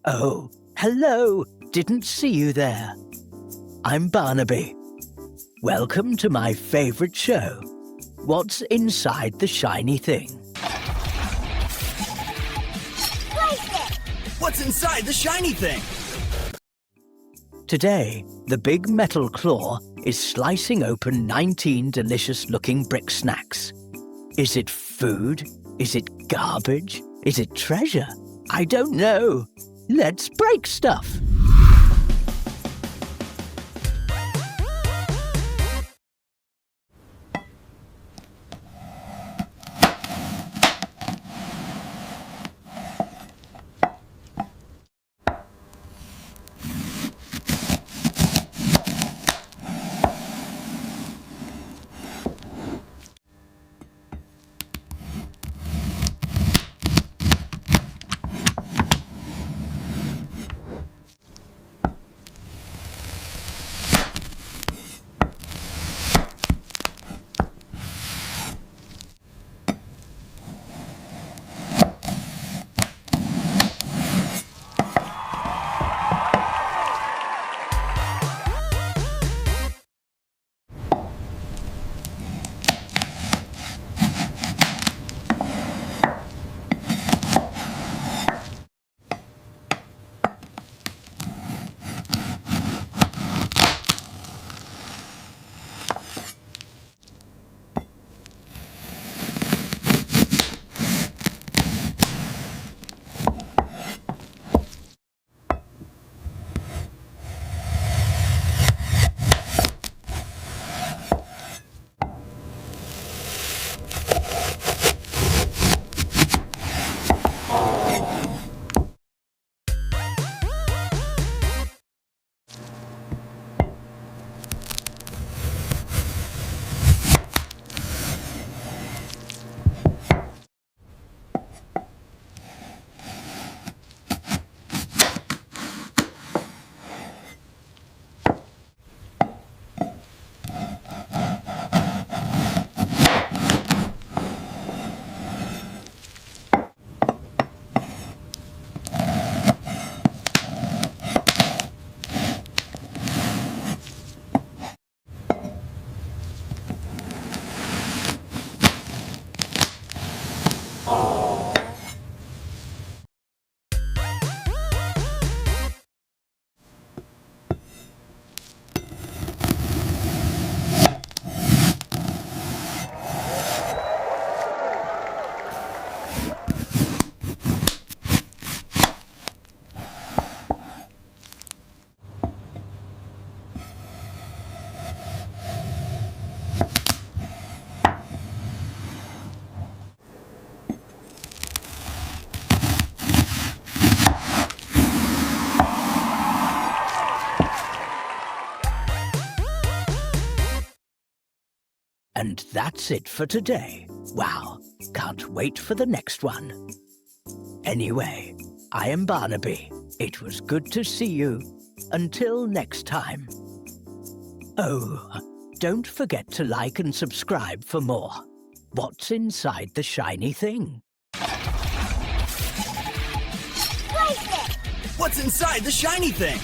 Oh, hello. Didn't see you there. I'm Barnaby. Welcome to my favorite show. What's inside the shiny thing? What's inside the shiny thing? Today, the big metal claw is slicing open 19 delicious-looking brick snacks. Is it food? Is it garbage? Is it treasure? I don't know. Let's break stuff. And that's it for today. Wow, can't wait for the next one. Anyway, I am Barnaby. It was good to see you. Until next time. Oh, don't forget to like and subscribe for more. What's inside the shiny thing? What's inside the shiny thing?